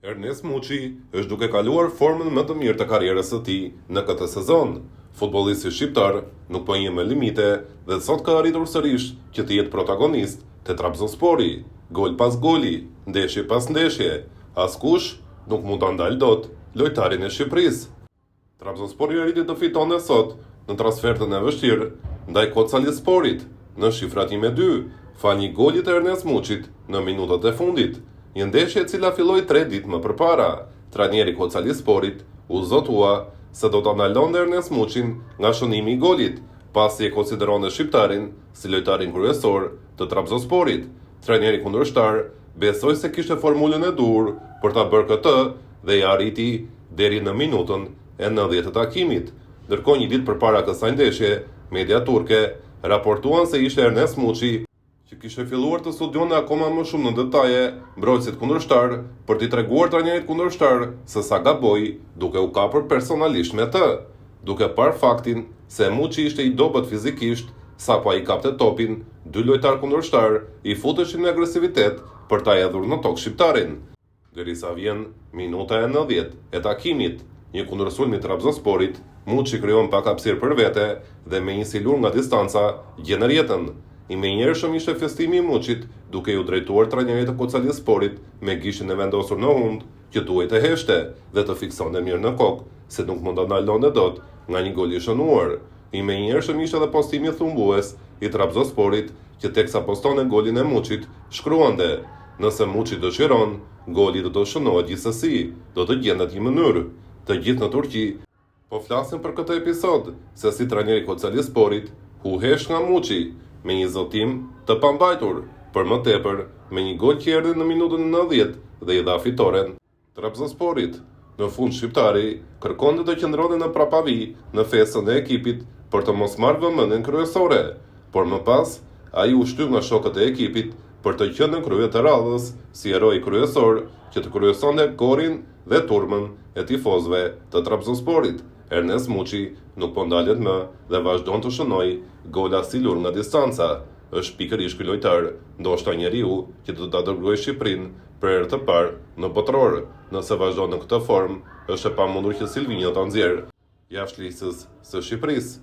Ernest Muçi është duke kaluar formën më të mirë të karrierës së tij në këtë sezon. Futbollisti shqiptar nuk po njeh me limite dhe sot ka arritur sërish që të jetë protagonist te Trabzonspori, gol pas goli, ndeshje pas ndeshje. Askush nuk mund ta ndalë dot lojtarin e Shqipërisë. Trabzonspori arriti të fitonte sot në transfertën e vështirë ndaj Kocaelisporit në shifra 2, fal një goli të Ernest Muçit në minutat e fundit. Një ndeshje e cila filloi 3 ditë më përpara. Trajneri i Kocaelisporit u zotua se do ta ndalonte Ernest Muçin nga shënimi i golit, pasi e konsideronte shqiptarin si lojtarin kryesor të Trabzonsporit. Trajneri kundërshtar besoi se kishte formulën e dur për ta bërë këtë dhe ja arriti deri në minutën e 90 të takimit. Ndërkohë një ditë përpara kësaj ndeshje, media turke raportuan se ishte Ernest Muçi që kishte filluar të studionte akoma më shumë në detaje mbrojtësit kundërshtar për t'i treguar trajnerit kundërshtar se sa gaboi duke u kapur personalisht me të, duke parë faktin se Muçi ishte i dobët fizikisht sapo ai kapte topin, dy lojtar kundërshtar i futeshin në agresivitet për ta hedhur në tokë shqiptarin. Derisa vjen minuta e 90 e takimit, një kundërsulm i Trabzonsporit, Muçi krijon pak hapësirë për vete dhe me një silur nga distanca gjen rjetën. I menjëhershëm ishte festimi i Muçit duke ju drejtuar trajnerit të Kocaelisporit me gishtin e vendosur në hund që duhej të heshte dhe të fiksonte mirë në kokë, se nuk mund ta ndalonte dot nga një gol i shënuar. I menjëhershëm ishte edhe postimi thumbues i Trabzonsporit që teksa postonte golin e Muçit, shkruante: "Nëse Muçi dëshiron, goli do të shënohet gjithsesi, do të gjendet një mënyrë." Të gjithë në Turqi po flasin për këtë episod, se si trajneri i Kocaelisporit u hesh nga Muçi me një zotim të pambajtur, për më tepër me një gol që erdhi në minutën e 90 dhe i dha fitoren Trabzonsporit. Në fund shqiptari kërkonte të qëndronte në prapavi në festën e ekipit për të mos marrë vëmendjen kryesore, por më pas ai u shtyp nga shokët e ekipit për të qenë në krye të radhës si heroi kryesor që të kryesonte korin dhe turmën e tifozëve të Trabzonsporit. Ernest Muçi nuk po ndalet më dhe vazhdon të shënoj gola silur nga distanca. Është pikërisht ky lojtar, ndoshta njeriu që do ta dërgojë Shqipërinë për herë të parë në botror. Nëse vazhdon në këtë formë, është e pamundur që Silvinho ta nxjerrë jashtë listës së Shqipërisë.